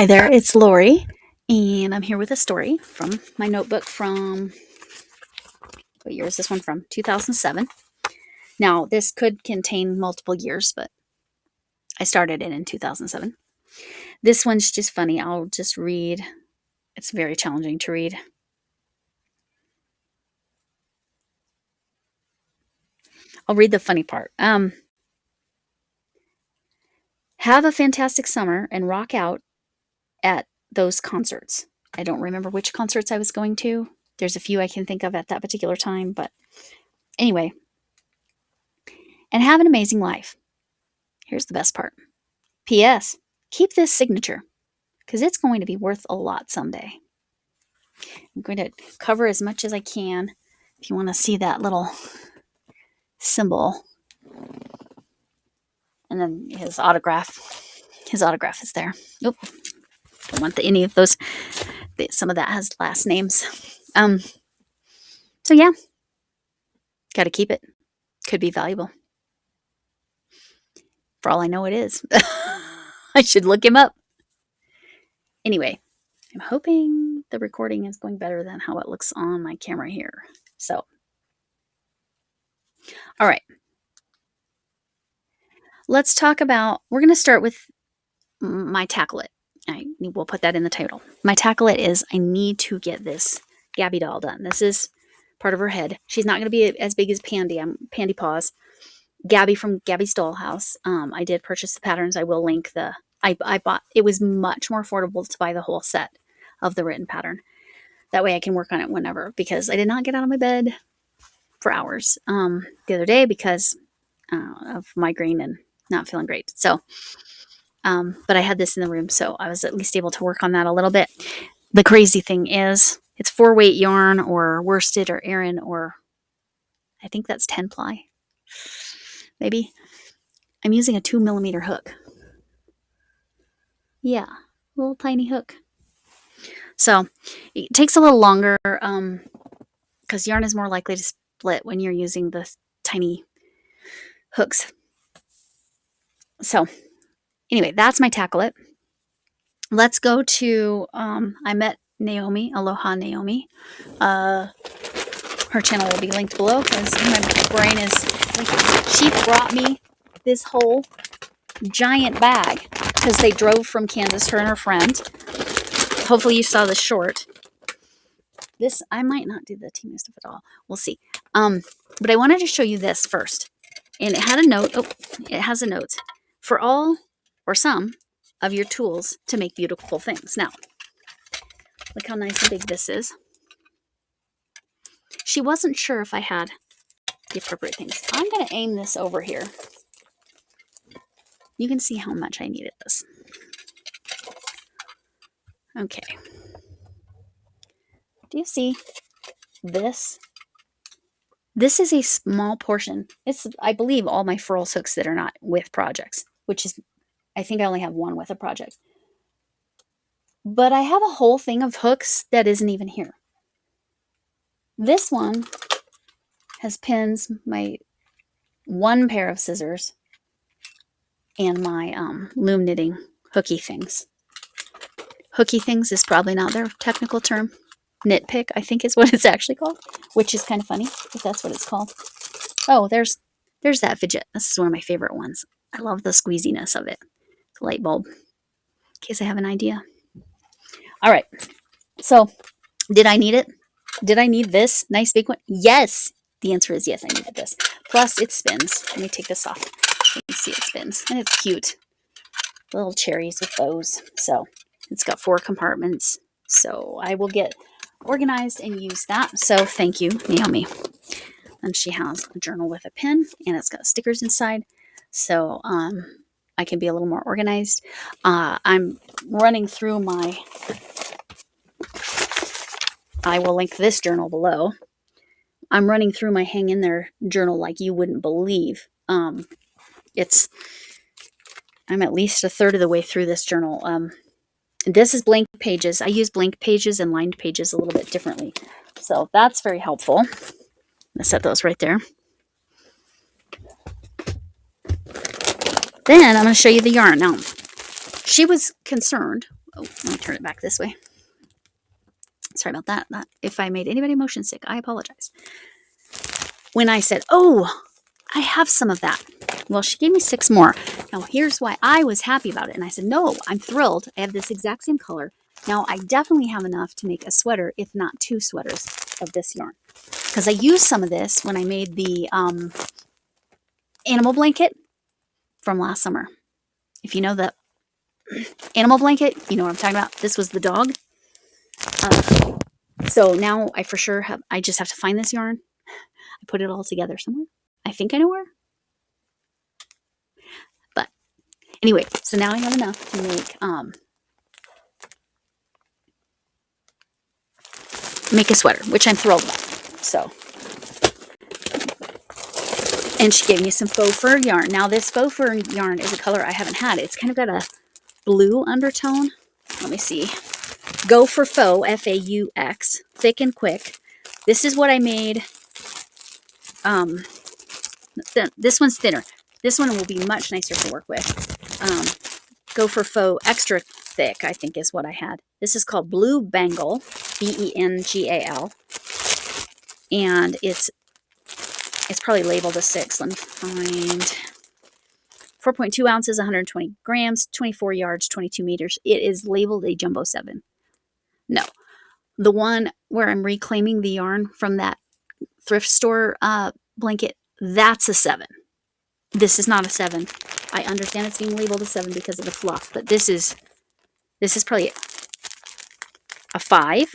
Hi there, it's Lori, and I'm here with a story from my notebook from, what year is this one from? 2007. Now, this could contain multiple years, but I started it in 2007. This one's just funny. I'll just read. It's very challenging to read. I'll read the funny part. Have a fantastic summer and rock out at those concerts. I don't remember which concerts I was going to. There's a few I can think of at that particular time, but anyway. And have an amazing life. Here's the best part. P.S. Keep this signature because it's going to be worth a lot someday. I'm going to cover as much as I can. If you want to see that little symbol. And then his autograph. His autograph is there. Nope. Don't want any of those. Some of that has last names. So yeah. Got to keep it. Could be valuable. For all I know, it is. I should look him up. Anyway, I'm hoping the recording is going better than how it looks on my camera here. So, all right. Let's talk about, we're going to start with my tackle it. We'll put that in the title. My tackle it is I need to get this Gabby doll done. This is part of her head. She's not going to be as big as Pandy. I'm Pandy Paws. Gabby from Gabby's Dollhouse. I did purchase the patterns. I will link the, I bought, it was much more affordable to buy the whole set of the written pattern. That way I can work on it whenever, because I did not get out of my bed for hours the other day because of migraine and not feeling great. So, but I had this in the room, so I was at least able to work on that a little bit. The crazy thing is it's 4-weight yarn or worsted or Aran, or I think that's 10 ply. Maybe. I'm using a 2mm hook. Yeah, little tiny hook. So it takes a little longer because yarn is more likely to split when you're using the tiny hooks. So anyway, that's my tackle it. Let's go to, I met Naomi, Aloha Naomi. Her channel will be linked below because my brain is, she brought me this whole giant bag because they drove from Kansas, her and her friend. Hopefully you saw the short. This, I might not do the team stuff at all. We'll see. But I wanted to show you this first. And it had a note. Oh, it has a note. For all or some of your tools to make beautiful things. Now, look how nice and big this is. She wasn't sure if I had the appropriate things. I'm going to aim this over here. You can see how much I needed this. Okay. Do you see this? This is a small portion. It's, I believe, all my furls hooks that are not with projects, which is, I think I only have one with a project. But I have a whole thing of hooks that isn't even here. This one has pins, my one pair of scissors, and my loom knitting hooky things. Hooky things is probably not their technical term. Knit pick, I think is what it's actually called, which is kind of funny if that's what it's called. Oh, there's that fidget. This is one of my favorite ones. I love the squeeziness of it. It's a light bulb, in case I have an idea. All right. So, did I need it? Did I need this nice big one? Yes. The answer is yes, I needed this. Plus, it spins. Let me take this off. You can see it spins. And it's cute. Little cherries with bows. So, it's got 4 compartments. So, I will get organized and use that. So, thank you, Naomi. And she has a journal with a pen. And it's got stickers inside. So, I can be a little more organized. I'm running through my... I will link this journal below. I'm running through my hang in there journal like you wouldn't believe. I'm at least a third of the way through this journal. This is blank pages. I use blank pages and lined pages a little bit differently. So that's very helpful. I'm going to set those right there. Then I'm going to show you the yarn. Now, she was concerned Oh, let me turn it back this way. Sorry about that. If I made anybody motion sick, I apologize. When I said, oh, I have some of that. Well, she gave me 6 more. Now, here's why I was happy about it. And I said, no, I'm thrilled. I have this exact same color. Now, I definitely have enough to make a sweater, if not 2 sweaters of this yarn. Because I used some of this when I made the animal blanket from last summer. If you know the animal blanket, you know what I'm talking about. This was the dog. So now I for sure I just have to find this yarn. I put it all together somewhere. I think I know where. But anyway, so now I have enough to make a sweater, which I'm thrilled about. So, and she gave me some faux fur yarn. Now this faux fur yarn is a color I haven't had. It's kind of got a blue undertone. Let me see. Go for Faux, F-A-U-X, thick and quick. This is what I made. This one's thinner. This one will be much nicer to work with. Go for Faux, extra thick, I think is what I had. This is called Blue Bengal, B-E-N-G-A-L. And it's probably labeled a 6. Let me find. 4.2 ounces, 120 grams, 24 yards, 22 meters. It is labeled a jumbo 7. No. The one where I'm reclaiming the yarn from that thrift store blanket, that's a 7. This is not a 7. I understand it's being labeled a 7 because of the fluff, but this is probably a 5,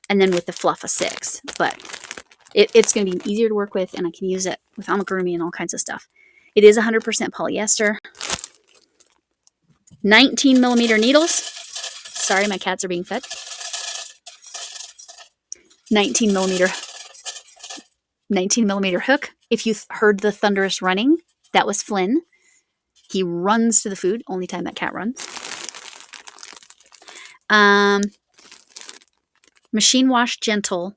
and then with the fluff a 6. But it's going to be easier to work with, and I can use it with amigurumi and all kinds of stuff. It is 100% polyester. 19 millimeter needles. Sorry, my cats are being fed. 19 millimeter hook. If you heard the thunderous running, that was Flynn. He runs to the food. Only time that cat runs. Machine wash gentle.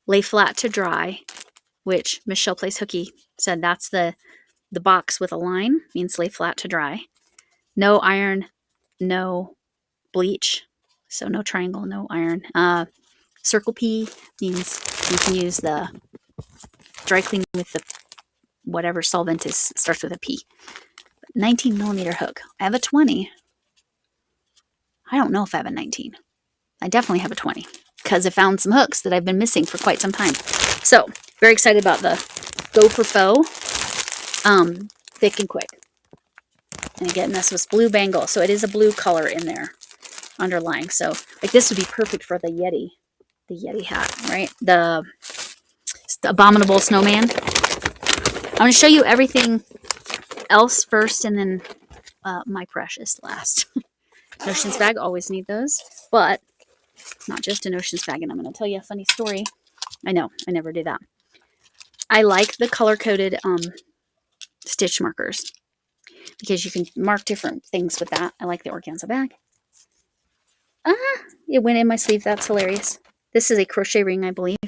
Lay flat to dry, which Michelle Place Hooky said that's the box with a line, means lay flat to dry. No iron, no bleach. So no triangle, no iron. Circle P means you can use the dry clean with the whatever solvent starts with a P. 19 millimeter hook. I have a 20. I don't know if I have a 19. I definitely have a 20 because I found some hooks that I've been missing for quite some time. So very excited about the Go for Faux, thick and quick. And again, this was Blue Bengal, so it is a blue color in there underlying. So like this would be perfect for the Yeti hat, right? The abominable snowman. I'm going to show you everything else first, and then my precious last. Notions bag, always need those, but not just a notions bag. And I'm going to tell you a funny story. I know, I never do that. I like the color-coded stitch markers because you can mark different things with that. I like the organza bag. It went in my sleeve. That's hilarious. This is a crochet ring, I believe.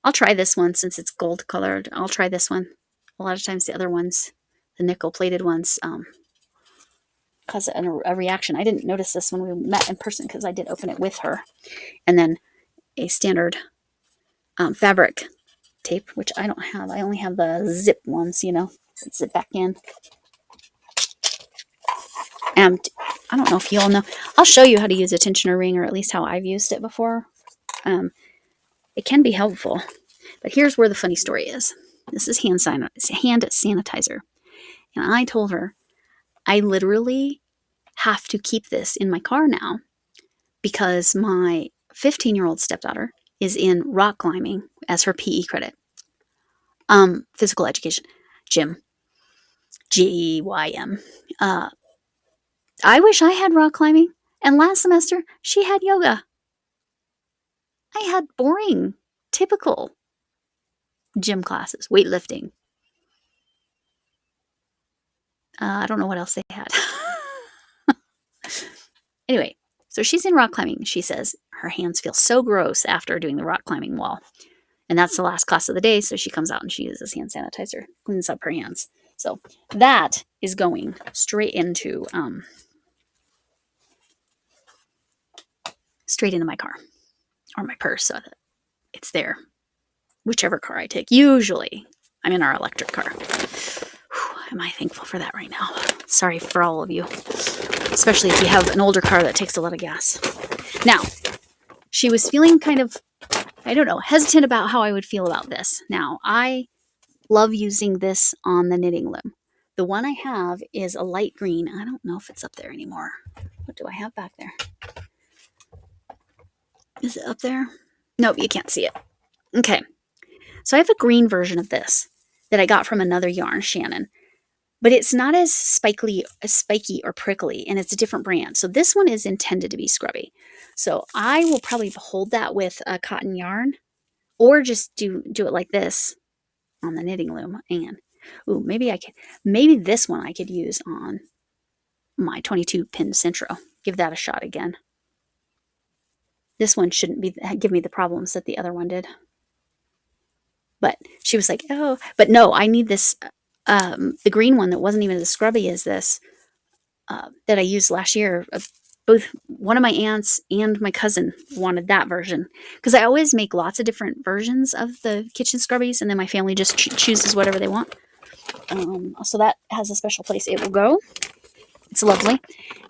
I'll try this one since it's gold colored. I'll try this one. A lot of times the other ones, the nickel plated ones, cause a reaction. I didn't notice this when we met in person because I did open it with her. And then a standard fabric tape, which I don't have. I only have the zip ones, you know, that zip back in. And I don't know if you all know. I'll show you how to use a tensioner ring, or at least how I've used it before. It can be helpful. But here's where the funny story is. This is hand sanitizer. And I told her, I literally have to keep this in my car now because my 15-year-old stepdaughter is in rock climbing as her PE credit. Physical education. Gym. GYM. I wish I had rock climbing. And last semester, she had yoga. I had boring, typical gym classes, weightlifting. I don't know what else they had. Anyway, so she's in rock climbing. She says her hands feel so gross after doing the rock climbing wall. And that's the last class of the day. So she comes out and she uses hand sanitizer, cleans up her hands. So that is going straight into straight into my car or my purse so that it's there, whichever car I take. Usually, I'm in our electric car. Whew, am I thankful for that right now? Sorry for all of you, especially if you have an older car that takes a lot of gas. Now, she was feeling kind of, I don't know, hesitant about how I would feel about this. Now, I love using this on the knitting loom. The one I have is a light green. I don't know if it's up there anymore. What do I have back there? Is it up there? Nope, you can't see it. Okay. So I have a green version of this that I got from another yarn, Shannon. But it's not as spiky or prickly, and it's a different brand. So this one is intended to be scrubby. So I will probably hold that with a cotton yarn, or just do it like this on the knitting loom. And ooh, maybe this one I could use on my 22 pin Centro. Give that a shot again. This one shouldn't give me the problems that the other one did. But she was like, oh, but no, I need this. The green one that wasn't even as scrubby as this that I used last year. Both one of my aunts and my cousin wanted that version because I always make lots of different versions of the kitchen scrubbies, and then my family just chooses whatever they want. So that has a special place it will go. It's lovely.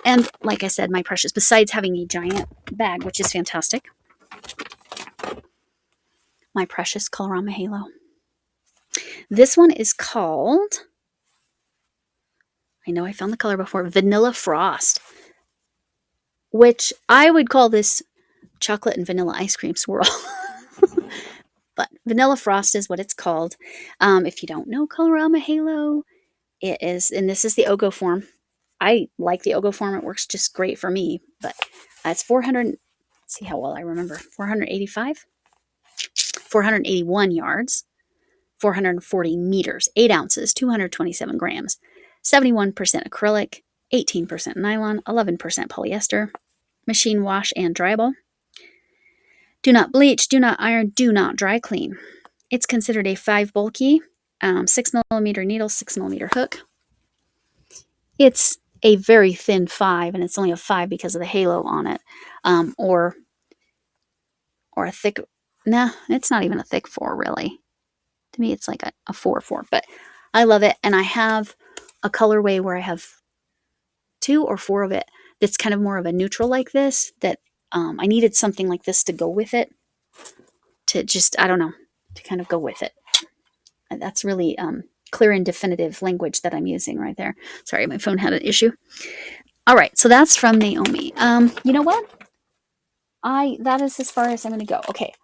And like I said, my precious, besides having a giant bag, which is fantastic, my precious Colorama Halo. This one is called, I know I found the color before, Vanilla Frost, which I would call this chocolate and vanilla ice cream swirl. But Vanilla Frost is what it's called. If you don't know Colorama Halo, it is, and this is the Ogo form. I like the Ogo form. It works just great for me. But it's 400, let's see how well I remember, 481 yards, 440 meters, 8 ounces, 227 grams, 71% acrylic, 18% nylon, 11% polyester, machine wash and dryable. Do not bleach, do not iron, do not dry clean. It's considered a 5 bulky, 6mm needle, 6mm hook. It's a very thin 5, and it's only a 5 because of the halo on it, or a thick, nah, it's not even a thick 4 really. To me, it's like a 4/4, but I love it. And I have a colorway where I have 2 or 4 of it that's kind of more of a neutral like this, that I needed something like this to go with it, to just, I don't know, to kind of go with it. And that's really clear and definitive language that I'm using right there. Sorry, my phone had an issue. All right, so that's from Naomi. You know what? That is as far as I'm going to go. Okay,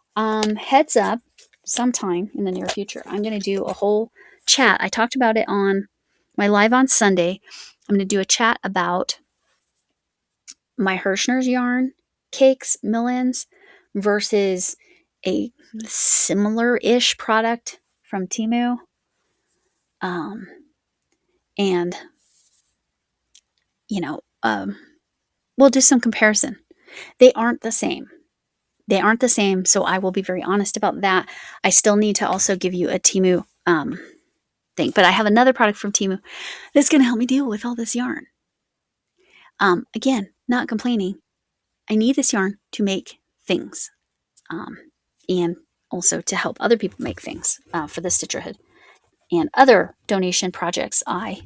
heads up, sometime in the near future, I'm going to do a whole chat. I talked about it on my live on Sunday. I'm going to do a chat about my Hirschner's yarn, cakes, Millens, versus a similar-ish product from Temu. And, we'll do some comparison. They aren't the same. So I will be very honest about that. I still need to also give you a Temu thing. But I have another product from Temu that's going to help me deal with all this yarn. Again, not complaining. I need this yarn to make things. And also to help other people make things for the Stitcherhood and other donation projects I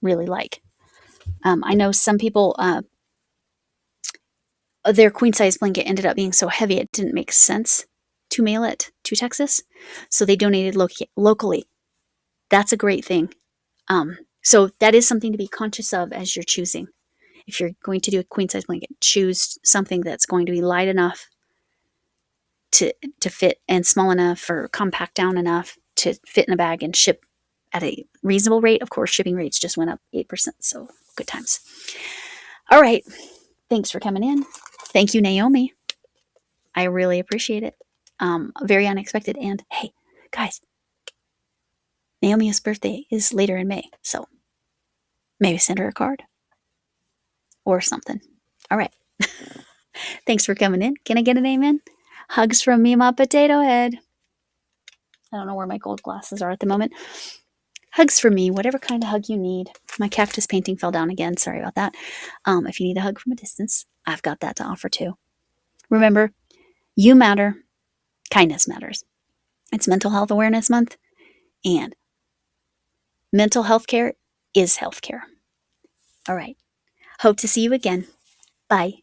really like. I know some people, their queen size blanket ended up being so heavy it didn't make sense to mail it to Texas, so they donated locally. That's a great thing. So that is something to be conscious of as you're choosing. If you're going to do a queen size blanket, choose something that's going to be light enough to fit, and small enough or compact down enough to fit in a bag and ship at a reasonable rate. Of course, shipping rates just went up 8%, so good times. All right. Thanks for coming in. Thank you, Naomi. I really appreciate it. Very unexpected. And hey, guys, Naomi's birthday is later in May, so maybe send her a card or something. All right. Thanks for coming in. Can I get an amen? Hugs from me, my potato head. I don't know where my gold glasses are at the moment. Hugs for me, whatever kind of hug you need. My cactus painting fell down again. Sorry about that. If you need a hug from a distance, I've got that to offer too. Remember, you matter. Kindness matters. It's Mental Health Awareness Month, and mental health care is health care. All right. Hope to see you again. Bye.